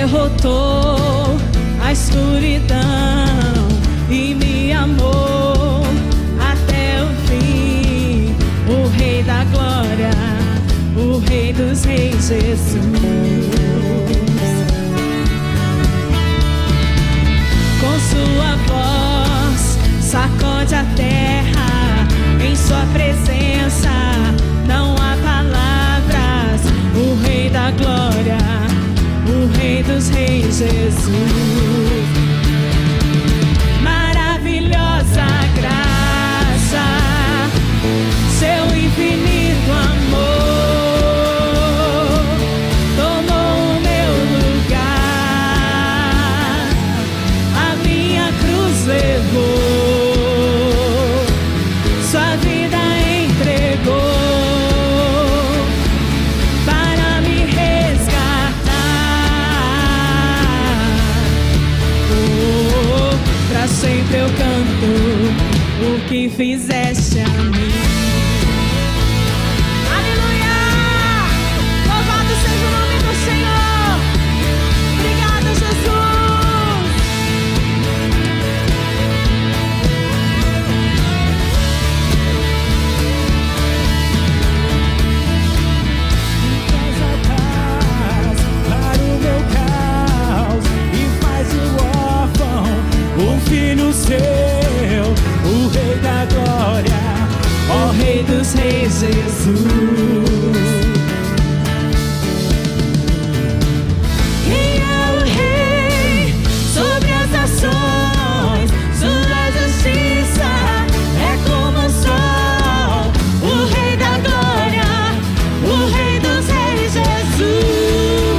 derrotou a escuridão e me amou até o fim. O Rei da Glória, o Rei dos Reis, Jesus. Com sua voz sacode a terra, em sua presença não há palavras. O Rei da Glória, o Rei dos Reis, Jesus. Maravilhosa graça, seu infinito amor tomou o meu lugar, a minha cruz levou, sua vida entregou para me resgatar. Oh, pra sempre eu canto o que fizeste a mim. Aleluia! Louvado seja o nome do Senhor. Obrigada, Jesus. Traz a paz para o meu caos e faz o órfão um filho seu, o Rei da Glória, Ó Rei dos Reis, Jesus. Quem é o Rei sobre as nações? Sua justiça é como o sol. O Rei da Glória, o Rei dos Reis, Jesus.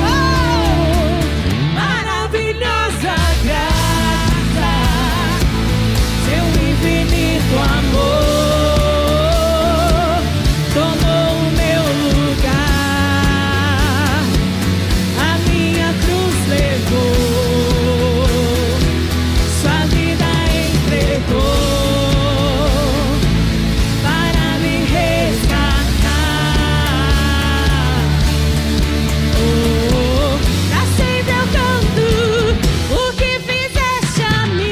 Oh, maravilhosa graça, seu infinito amor tomou o meu lugar, a minha cruz levou, sua vida entregou para me resgatar. Oh, pra sempre eu canto o que fizeste a mim.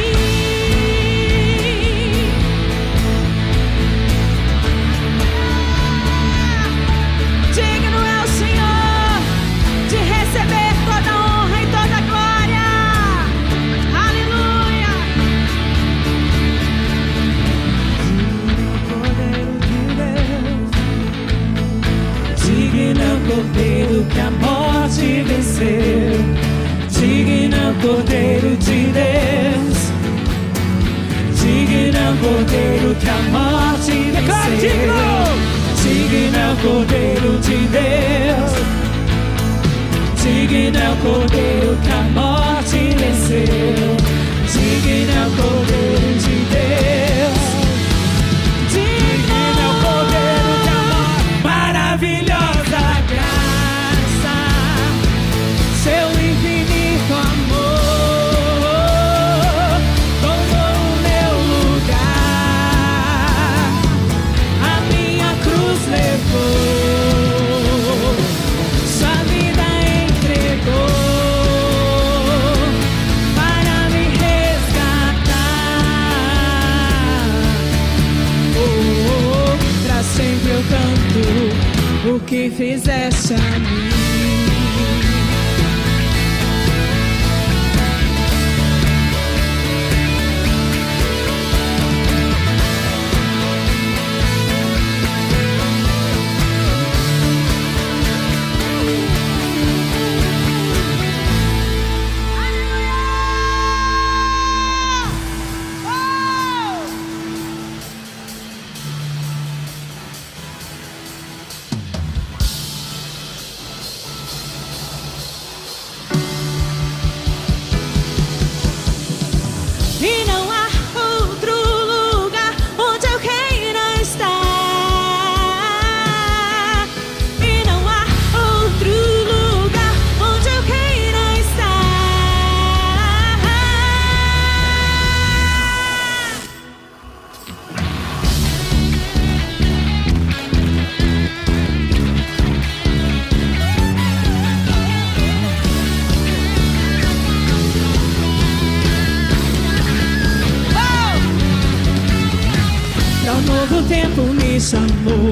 Digno é o Senhor de receber toda a honra e toda a glória. Aleluia! Digno é o Cordeiro que a morte venceu. Digno é o Cordeiro de Deus. Digno é o Cordeiro que a morte venceu. Digno é o Cordeiro de Deus. Digno é o Cordeiro que a morte venceu. Digno é o Cordeiro de Deus. Digno é o Cordeiro que a morte. Maravilhosa graça, seu infinito amor tomou o meu lugar, a minha cruz levou, sua vida entregou para me resgatar. Oh, pra sempre eu canto o que fizeste a mim. novo tempo me chamou,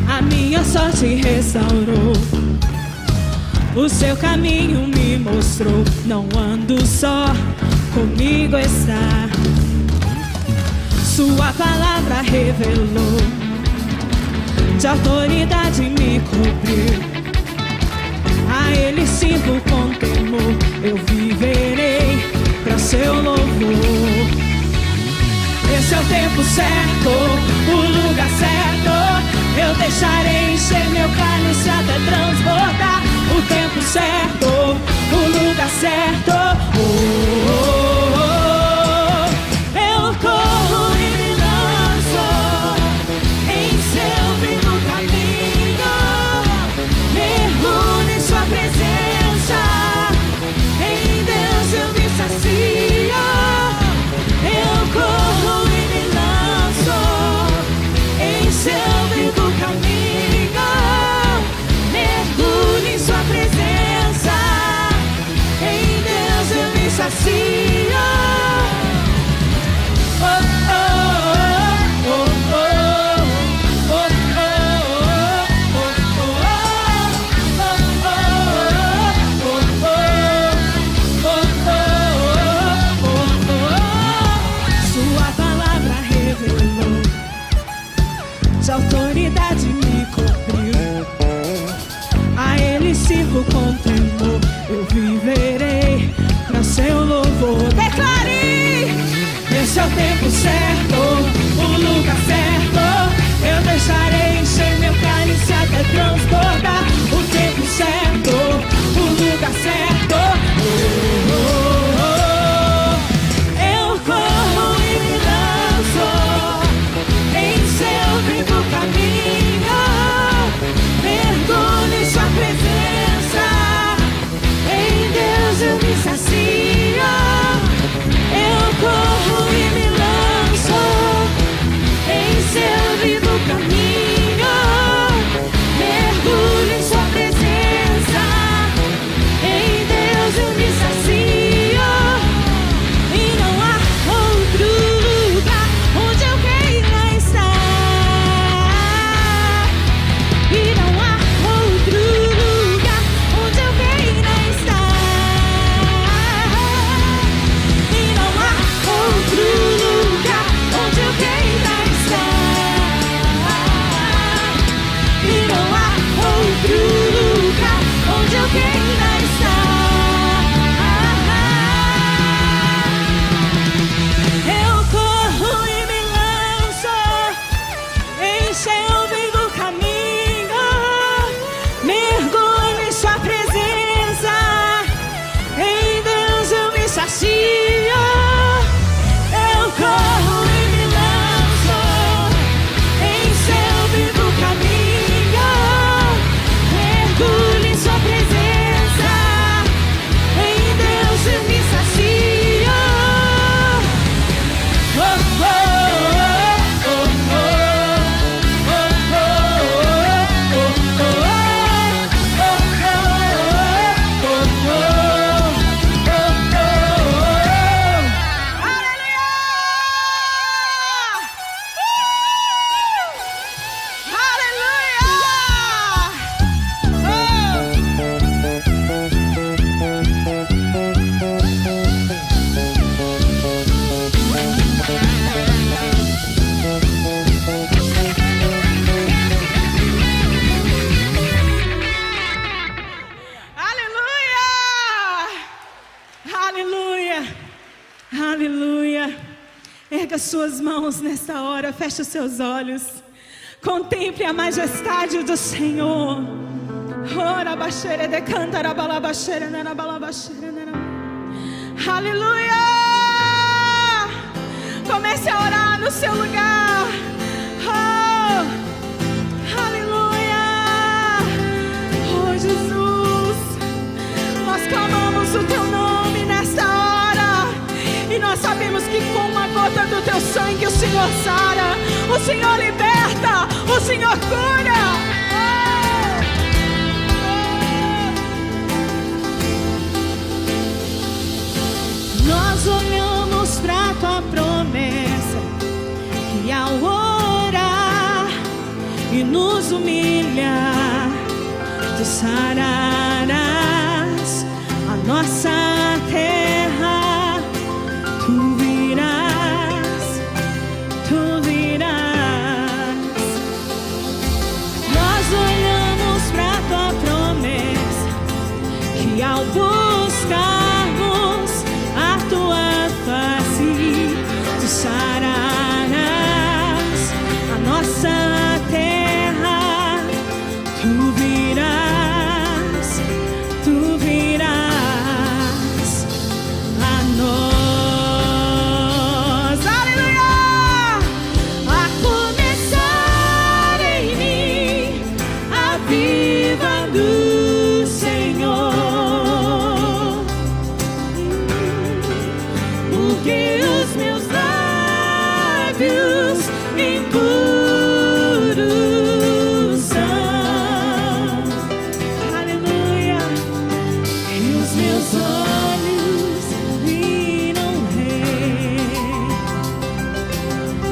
a minha sorte restaurou. O seu caminho me mostrou, não ando só, comigo está. Sua palavra revelou, de autoridade me cobriu. A Ele sirvo com temor, eu viverei pra seu louvor. Esse é o tempo certo, o lugar certo. Eu deixarei encher meu cálice até transbordar. O tempo certo, o lugar certo. Oh, oh, oh. Eu corro e me lanço em seu vivo caminho. Mergulho em sua presença, em Deus eu me sacio. Eu corro e me lanço em seu vivo caminho. Mergulho em sua presença, em Deus eu me sacio. Autoridade me cobriu, a Ele sirvo com temor, eu viverei pra seu louvor. Declare! Esse é o tempo certo, o lugar certo. Eu deixarei encher meu cálice até transbordar. O tempo certo, o lugar certo. Oh, oh, oh. Eu corro e me lanço em seu vivo caminho. Mergulho em sua presença, em Deus eu me sacio. Eu corro e me lanço em seu vivo caminho. Mergulho em sua presença, em Deus eu me sacio. E não há outro lugar onde eu queira estar. E não há outro lugar onde eu queira estar. E não há outro lugar onde eu queira estar. E não há outro lugar onde eu queira estar. Eu corro e me lanço em seu vivo caminho. Mergulho em sua presença, em Deus eu me sacio. Eu corro e me lanço em seu vivo caminho. Mergulho em sua presença, em Deus eu me sacio. Oh, oh, oh, oh, oh, oh, oh, oh, Aleluia! Aleluia! Erga suas mãos nesta hora, feche os seus olhos. Contemple a majestade do Senhor. Ora, baixeira de cantar, balabaxeira, nera, balabaxeira, nera. Aleluia! Comece a orar no seu lugar. Oh, aleluia! Oh, Jesus, nós clamamos o teu nome nesta hora. E nós sabemos que com uma gota do teu sangue o Senhor sara, o Senhor liberta, o Senhor cura. Nós olhamos pra tua promessa, que ao e nos humilha. Tu sararás a nossa terra, tu virás, tu virás. Nós olhamos pra tua promessa, que ao buscarmos a tua face, tu sararás a nossa terra, tu virás, tu virás a nós. Aleluia! A começar em mim a viva do Senhor, porque os meus lábios impuros são. Aleluia! E os meus olhos viram o Rei,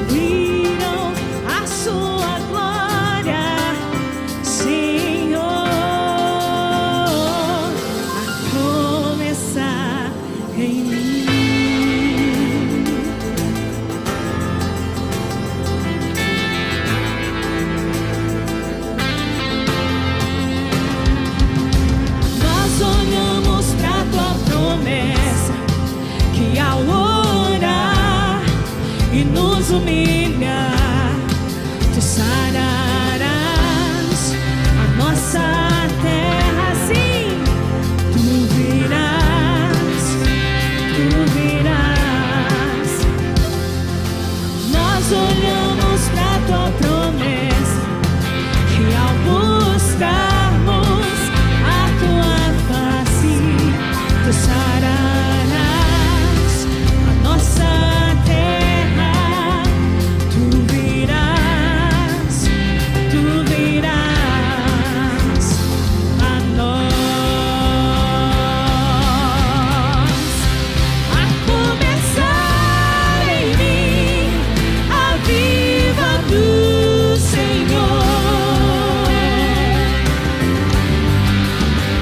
viram a sua glória, Senhor, a começar em mim. Nós olhamos pra tua promessa, que ao orar e nos humilha, tu sararás a nossa terra, sim, tu virás, tu virás. Nós olhamos pra tua promessa, que ao buscarmos a tua face, tu sararás a nossa terra, tu virás, tu virás a nós. A começar em mim a viva do Senhor,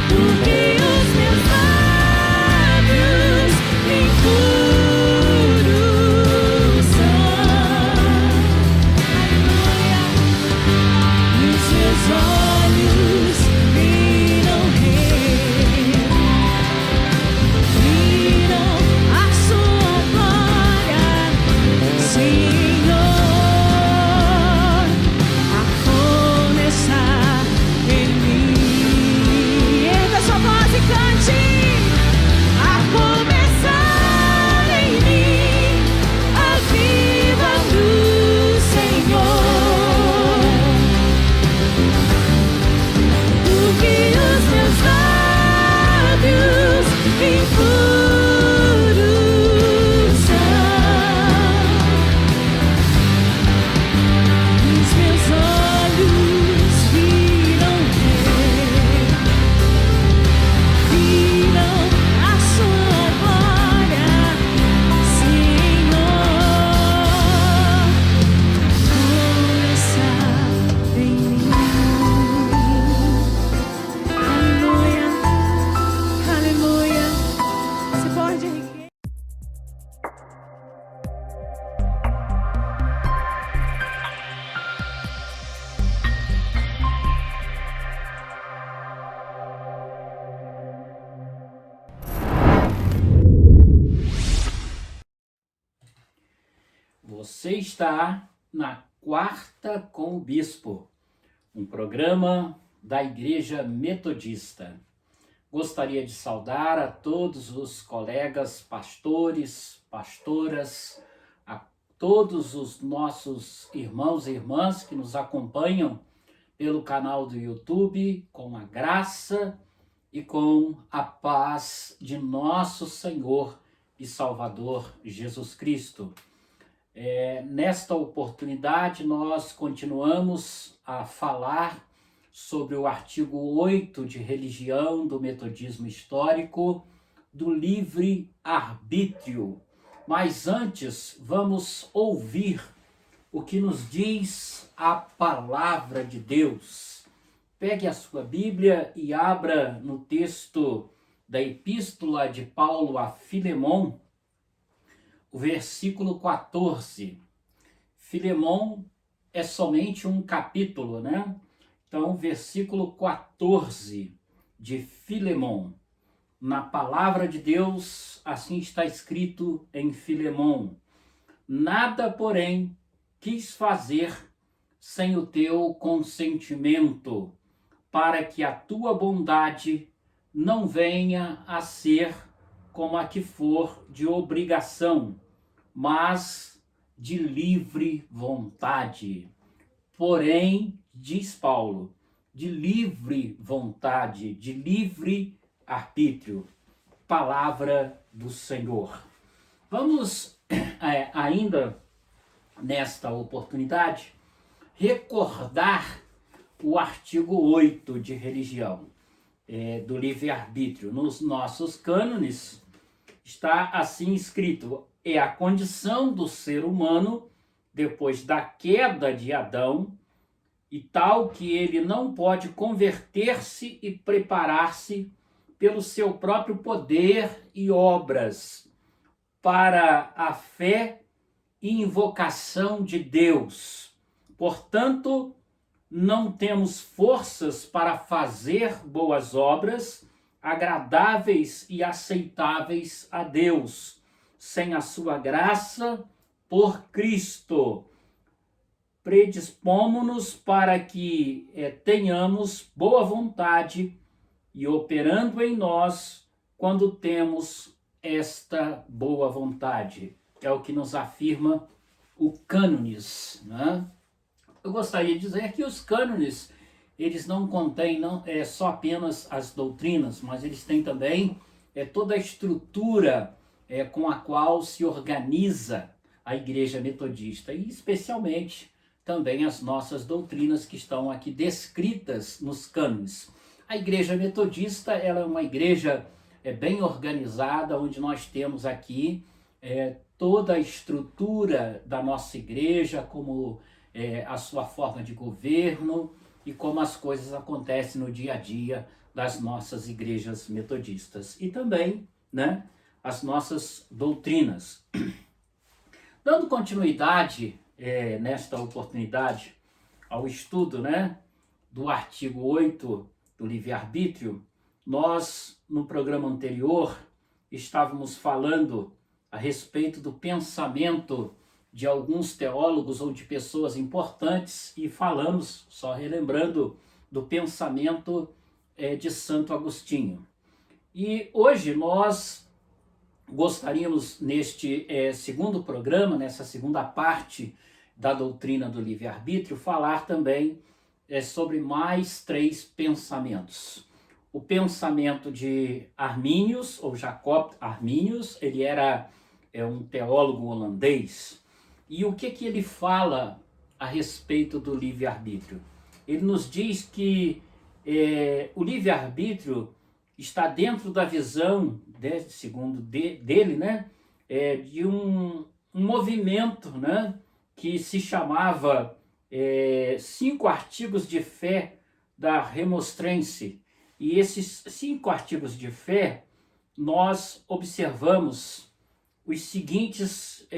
porque os meus lábios impuros são. Aleluia! E os meus olhos viram o Rei, viram a sua glória, Senhor, a começar em mim. Erga sua voz e cante. A começar em mim a viva do Senhor, porque os meus lábios impuros são. Os meus olhos viram o Rei, viram a sua glória, Senhor, começar em mim. Aleluia, aleluia. Você pode erguer. Você está na Quarta com o Bispo, um programa da Igreja Metodista. Gostaria de saudar a todos os colegas pastores, pastoras, a todos os nossos irmãos e irmãs que nos acompanham pelo canal do YouTube, com a graça e com a paz de nosso Senhor e Salvador Jesus Cristo. Nesta oportunidade, nós continuamos a falar sobre o artigo 8 de religião do metodismo histórico, do livre-arbítrio. Mas antes, vamos ouvir o que nos diz a palavra de Deus. Pegue a sua Bíblia e abra no texto da Epístola de Paulo a Filemon, o versículo 14. Filemon é somente um capítulo, né? Então, versículo 14 de Filemon. Na palavra de Deus, assim está escrito em Filemon: nada, porém, quis fazer sem o teu consentimento, para que a tua bondade não venha a ser como a que for de obrigação, mas de livre vontade. Porém, diz Paulo, de livre vontade, de livre arbítrio. Palavra do Senhor. Vamos ainda, nesta oportunidade, recordar o artigo 8 de religião, do livre-arbítrio. Nos nossos cânones está assim escrito: é a condição do ser humano, depois da queda de Adão, e tal que ele não pode converter-se e preparar-se pelo seu próprio poder e obras para a fé e invocação de Deus. Portanto, não temos forças para fazer boas obras agradáveis e aceitáveis a Deus, sem a sua graça por Cristo. Predispomos-nos para que tenhamos boa vontade e operando em nós quando temos esta boa vontade. É o que nos afirma o cânones, né? Eu gostaria de dizer que os cânones, eles não contêm só apenas as doutrinas, mas eles têm também toda a estrutura com a qual se organiza a Igreja Metodista, e especialmente também as nossas doutrinas que estão aqui descritas nos cânones. A Igreja Metodista, ela é uma igreja bem organizada, onde nós temos aqui toda a estrutura da nossa igreja, como a sua forma de governo e como as coisas acontecem no dia a dia das nossas igrejas metodistas. E também, né, as nossas doutrinas. Dando continuidade nesta oportunidade ao estudo, né, do artigo 8 do livre-arbítrio, nós, no programa anterior, estávamos falando a respeito do pensamento de alguns teólogos ou de pessoas importantes, e falamos, só relembrando, do pensamento de Santo Agostinho. E hoje nós gostaríamos, neste segundo programa, nessa segunda parte da doutrina do livre-arbítrio, falar também sobre mais 3 pensamentos. O pensamento de Arminius, ou Jacob Arminius, ele era um teólogo holandês. E o que ele fala a respeito do livre-arbítrio? Ele nos diz que o livre-arbítrio está dentro da visão, segundo dele, né, de um movimento, né, que se chamava 5 artigos de fé da Remonstrância. E esses 5 artigos de fé, nós observamos os seguintes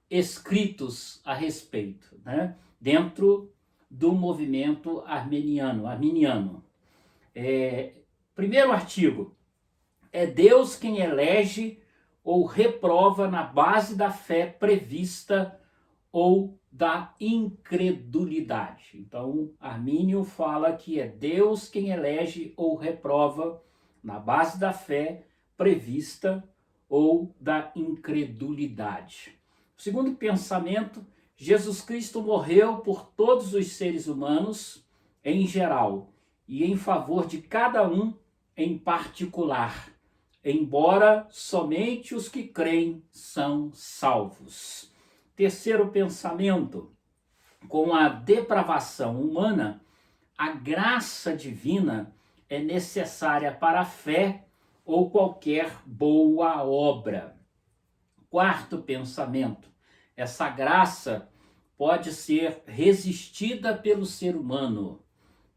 escritos a respeito, né, dentro do movimento arminiano. Primeiro artigo: é Deus quem elege ou reprova na base da fé prevista ou da incredulidade. Então, Armínio fala que é Deus quem elege ou reprova na base da fé prevista ou da incredulidade. O segundo pensamento: Jesus Cristo morreu por todos os seres humanos em geral e em favor de cada um em particular, embora somente os que creem são salvos. Terceiro pensamento: com a depravação humana, a graça divina é necessária para a fé ou qualquer boa obra. Quarto pensamento: essa graça pode ser resistida pelo ser humano.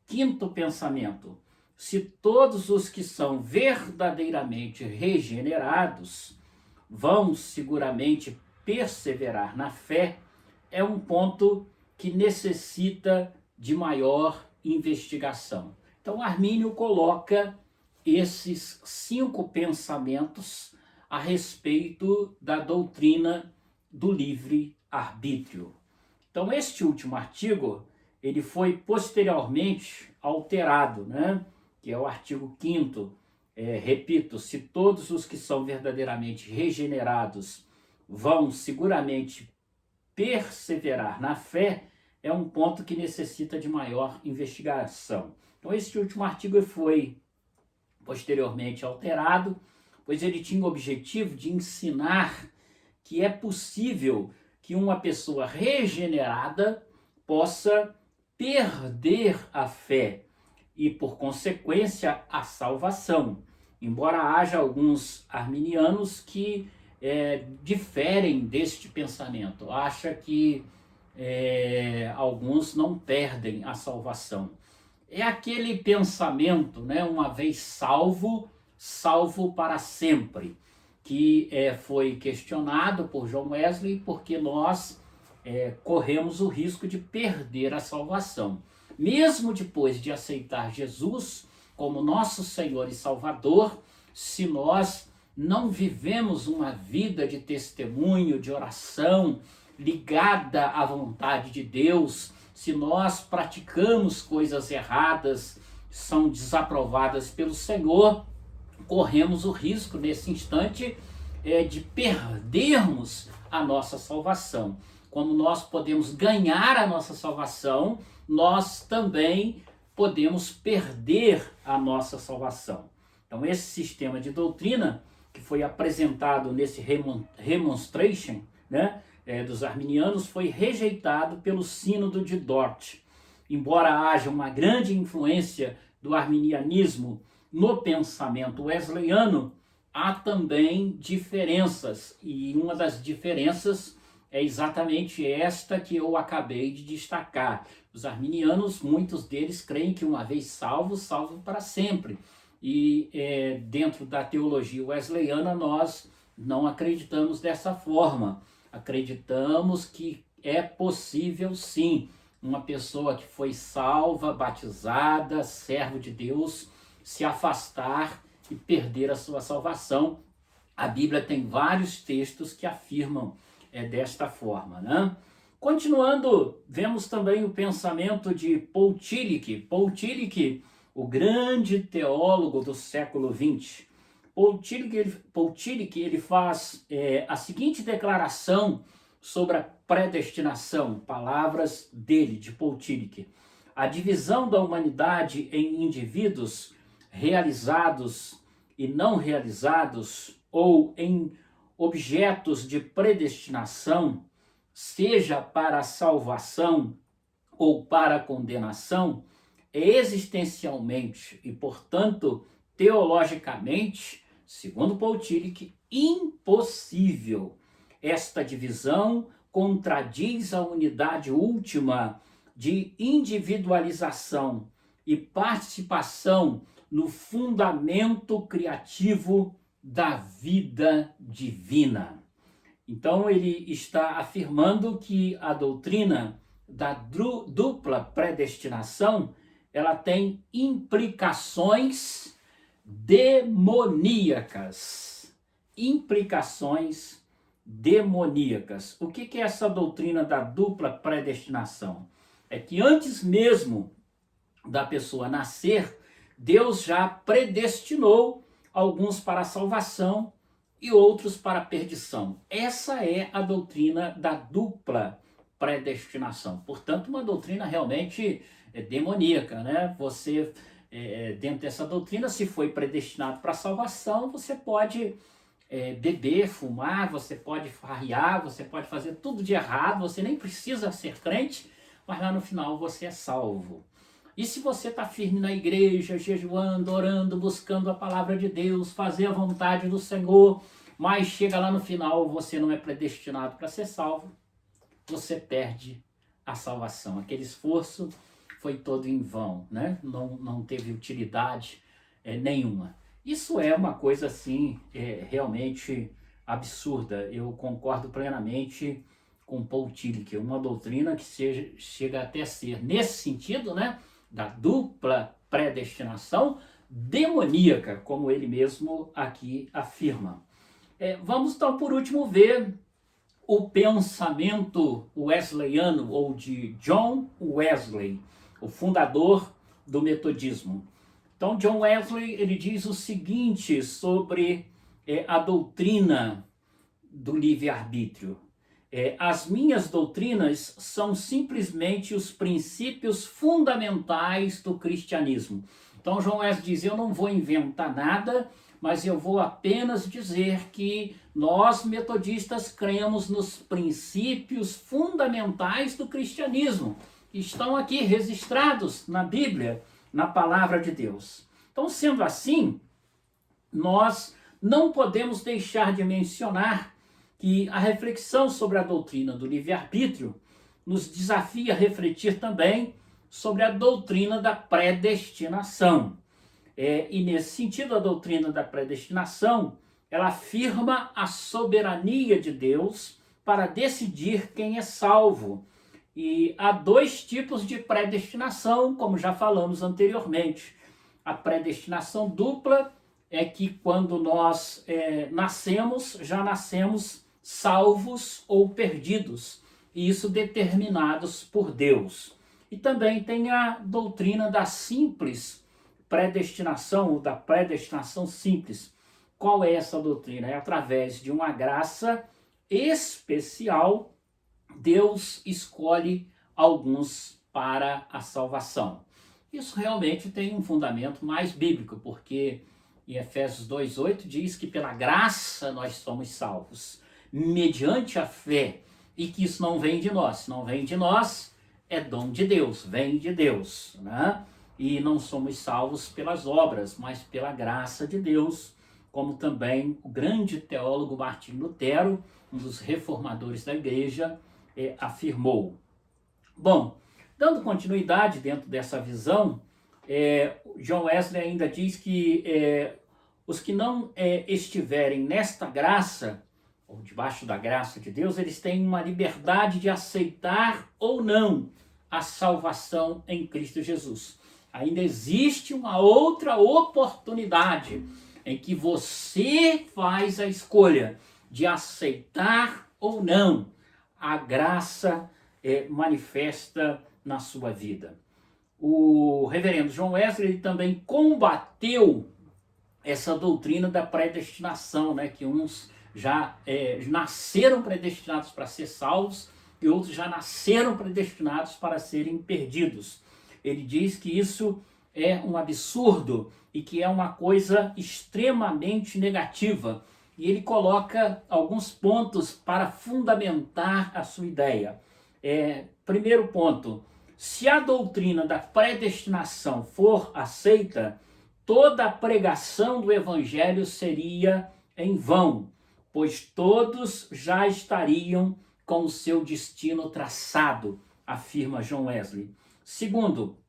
Quinto pensamento: se todos os que são verdadeiramente regenerados vão seguramente perseverar na fé, é um ponto que necessita de maior investigação. Então, Armínio coloca esses 5 pensamentos a respeito da doutrina do livre-arbítrio. Então, este último artigo, ele foi posteriormente alterado, né? Que é o artigo 5º. Repito, se todos os que são verdadeiramente regenerados vão seguramente perseverar na fé, é um ponto que necessita de maior investigação. Então, esse último artigo foi posteriormente alterado, pois ele tinha o objetivo de ensinar que é possível que uma pessoa regenerada possa perder a fé e, por consequência, a salvação. Embora haja alguns arminianos que diferem deste pensamento, acham que alguns não perdem a salvação. É aquele pensamento, né, uma vez salvo, salvo para sempre, que foi questionado por John Wesley, porque nós corremos o risco de perder a salvação. Mesmo depois de aceitar Jesus como nosso Senhor e Salvador, se nós não vivemos uma vida de testemunho, de oração, ligada à vontade de Deus, se nós praticamos coisas erradas, são desaprovadas pelo Senhor, corremos o risco nesse instante de perdermos a nossa salvação. Como nós podemos ganhar a nossa salvação, nós também podemos perder a nossa salvação. Então, esse sistema de doutrina que foi apresentado nesse Remonstration, né, dos arminianos, foi rejeitado pelo Sínodo de Dort. Embora haja uma grande influência do arminianismo no pensamento wesleyano, há também diferenças, e uma das diferenças é exatamente esta que eu acabei de destacar. Os arminianos, muitos deles creem que uma vez salvo, salvo para sempre. E dentro da teologia wesleyana nós não acreditamos dessa forma. Acreditamos que é possível sim uma pessoa que foi salva, batizada, servo de Deus, se afastar e perder a sua salvação. A Bíblia tem vários textos que afirmam desta forma, né? Continuando, vemos também o pensamento de Paul Tillich. Paul Tillich, o grande teólogo do século XX. Paul Tillich ele faz a seguinte declaração sobre a predestinação, palavras dele, de Paul Tillich: a divisão da humanidade em indivíduos realizados e não realizados, ou em objetos de predestinação, seja para a salvação ou para a condenação, é existencialmente e, portanto, teologicamente, segundo Paul Tillich, impossível. Esta divisão contradiz a unidade última de individualização e participação no fundamento criativo da vida divina. Então ele está afirmando que a doutrina da dupla predestinação, ela tem implicações demoníacas. Implicações demoníacas. O que é essa doutrina da dupla predestinação? É que antes mesmo da pessoa nascer, Deus já predestinou alguns para a salvação e outros para a perdição. Essa é a doutrina da dupla predestinação. Portanto, uma doutrina realmente demoníaca, né? Você, dentro dessa doutrina, se foi predestinado para a salvação, você pode beber, fumar, você pode farrear, você pode fazer tudo de errado, você nem precisa ser crente, mas lá no final você é salvo. E se você está firme na igreja, jejuando, orando, buscando a palavra de Deus, fazer a vontade do Senhor, mas chega lá no final, você não é predestinado para ser salvo, você perde a salvação. Aquele esforço foi todo em vão, né? Não teve utilidade nenhuma. Isso é uma coisa assim realmente absurda. Eu concordo plenamente com Paul Tillich, uma doutrina que chega até a ser, nesse sentido, né, da dupla predestinação, demoníaca, como ele mesmo aqui afirma. Vamos então, por último, ver o pensamento wesleyano, ou de John Wesley, o fundador do metodismo. Então, John Wesley, ele diz o seguinte sobre a doutrina do livre-arbítrio. As minhas doutrinas são simplesmente os princípios fundamentais do cristianismo. Então, John Wesley diz, eu não vou inventar nada, mas eu vou apenas dizer que nós, metodistas, cremos nos princípios fundamentais do cristianismo, que estão aqui registrados na Bíblia, na palavra de Deus. Então, sendo assim, nós não podemos deixar de mencionar que a reflexão sobre a doutrina do livre-arbítrio nos desafia a refletir também sobre a doutrina da predestinação. E nesse sentido, a doutrina da predestinação, ela afirma a soberania de Deus para decidir quem é salvo. E há dois tipos de predestinação, como já falamos anteriormente. A predestinação dupla é que quando nós nascemos, já nascemos salvos ou perdidos, e isso determinados por Deus. E também tem a doutrina da simples predestinação, ou da predestinação simples. Qual é essa doutrina? É através de uma graça especial, Deus escolhe alguns para a salvação. Isso realmente tem um fundamento mais bíblico, porque em Efésios 2:8 diz que pela graça nós somos salvos, mediante a fé, e que isso não vem de nós. Se não vem de nós, é dom de Deus, vem de Deus, né? E não somos salvos pelas obras, mas pela graça de Deus, como também o grande teólogo Martinho Lutero, um dos reformadores da igreja, afirmou. Bom, dando continuidade dentro dessa visão, John Wesley ainda diz que os que não estiverem nesta graça, ou debaixo da graça de Deus, eles têm uma liberdade de aceitar ou não a salvação em Cristo Jesus. Ainda existe uma outra oportunidade em que você faz a escolha de aceitar ou não a graça manifesta na sua vida. O reverendo John Wesley também combateu essa doutrina da predestinação, né, que uns já nasceram predestinados para ser salvos e outros já nasceram predestinados para serem perdidos. Ele diz que isso é um absurdo e que é uma coisa extremamente negativa. E ele coloca alguns pontos para fundamentar a sua ideia. Primeiro ponto, se a doutrina da predestinação for aceita, toda a pregação do evangelho seria em vão, pois todos já estariam com o seu destino traçado, afirma John Wesley. Segundo,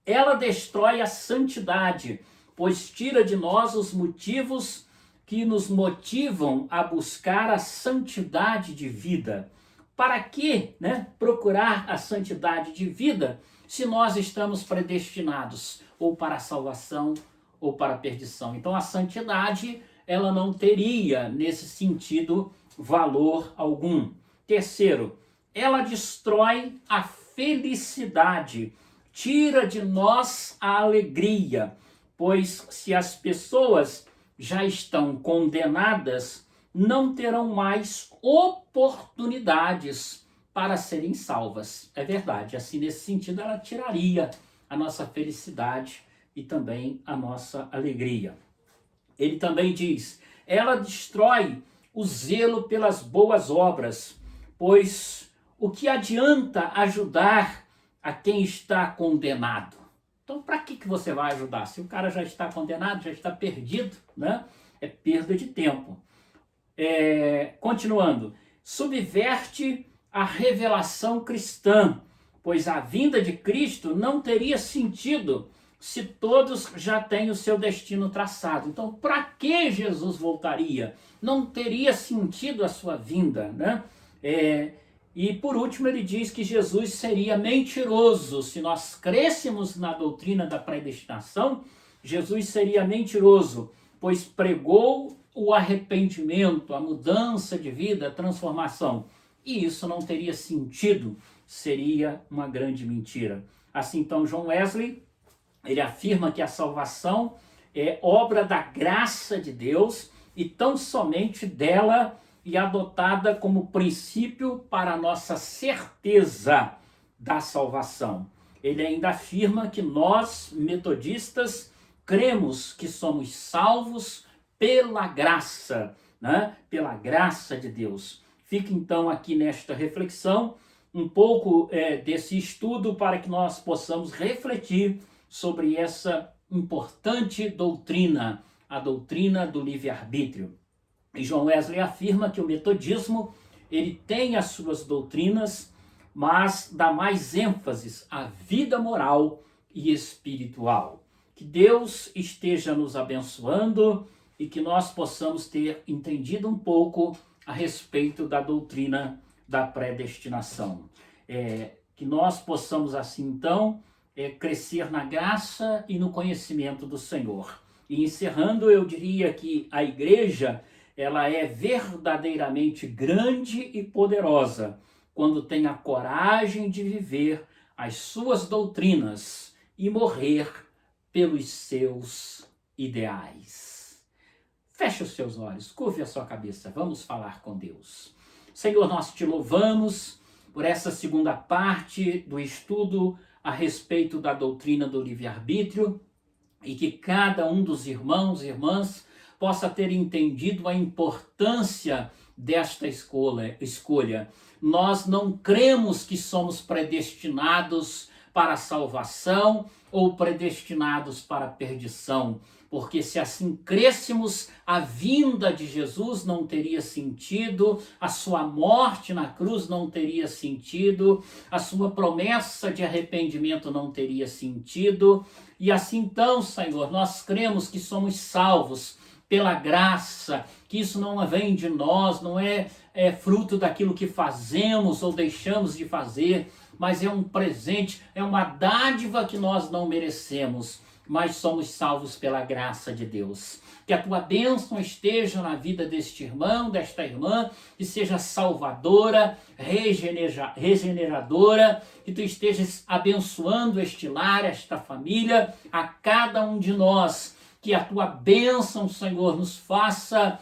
ela destrói a santidade, pois tira de nós os motivos que nos motivam a buscar a santidade de vida. Para que, procurar a santidade de vida se nós estamos predestinados ou para a salvação ou para a perdição? Então a santidade, ela não teria nesse sentido valor algum. Terceiro, ela destrói a felicidade, tira de nós a alegria, pois se as pessoas já estão condenadas, não terão mais oportunidades para serem salvas. É verdade, assim nesse sentido ela tiraria a nossa felicidade e também a nossa alegria. Ele também diz, ela destrói o zelo pelas boas obras, pois o que adianta ajudar a quem está condenado? Então, para que você vai ajudar? Se o cara já está condenado, já está perdido, né? É perda de tempo. Continuando, subverte a revelação cristã, pois a vinda de Cristo não teria sentido se todos já têm o seu destino traçado. Então, para que Jesus voltaria? Não teria sentido a sua vinda, né? E por último ele diz que Jesus seria mentiroso. Se nós crêssemos na doutrina da predestinação, Jesus seria mentiroso, pois pregou o arrependimento, a mudança de vida, a transformação. E isso não teria sentido, seria uma grande mentira. Assim então John Wesley, ele afirma que a salvação é obra da graça de Deus e tão somente dela, e adotada como princípio para a nossa certeza da salvação. Ele ainda afirma que nós, metodistas, cremos que somos salvos pela graça, né? Pela graça de Deus. Fica então aqui nesta reflexão um pouco desse estudo para que nós possamos refletir sobre essa importante doutrina, a doutrina do livre-arbítrio. E John Wesley afirma que o metodismo, ele tem as suas doutrinas, mas dá mais ênfase à vida moral e espiritual. Que Deus esteja nos abençoando e que nós possamos ter entendido um pouco a respeito da doutrina da predestinação. Que nós possamos assim então crescer na graça e no conhecimento do Senhor. E encerrando, eu diria que a igreja, ela é verdadeiramente grande e poderosa quando tem a coragem de viver as suas doutrinas e morrer pelos seus ideais. Feche os seus olhos, curve a sua cabeça, vamos falar com Deus. Senhor, nós te louvamos por essa segunda parte do estudo a respeito da doutrina do livre-arbítrio e que cada um dos irmãos e irmãs possa ter entendido a importância desta escolha. Nós não cremos que somos predestinados para a salvação ou predestinados para a perdição, porque se assim crêssemos, a vinda de Jesus não teria sentido, a sua morte na cruz não teria sentido, a sua promessa de arrependimento não teria sentido, e assim então, Senhor, nós cremos que somos salvos pela graça, que isso não vem de nós, não é fruto daquilo que fazemos ou deixamos de fazer, mas é um presente, é uma dádiva que nós não merecemos, mas somos salvos pela graça de Deus. Que a tua bênção esteja na vida deste irmão, desta irmã, que seja salvadora, regeneradora, que tu estejas abençoando este lar, esta família, a cada um de nós. Que a tua bênção, Senhor, nos faça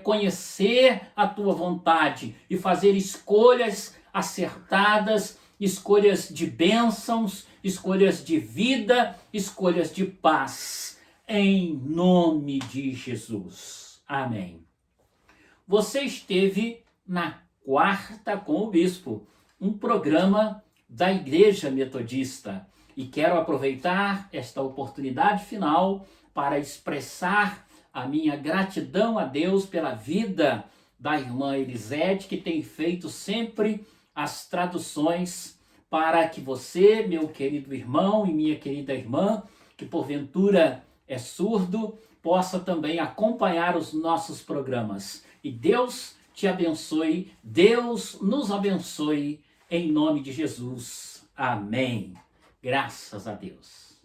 conhecer a tua vontade e fazer escolhas acertadas, escolhas de bênçãos, escolhas de vida, escolhas de paz. Em nome de Jesus. Amém. Você esteve na Quarta com o Bispo, um programa da Igreja Metodista. E quero aproveitar esta oportunidade final para expressar a minha gratidão a Deus pela vida da irmã Elisete, que tem feito sempre as traduções para que você, meu querido irmão e minha querida irmã, que porventura é surdo, possa também acompanhar os nossos programas. E Deus te abençoe, Deus nos abençoe, em nome de Jesus. Amém. Graças a Deus.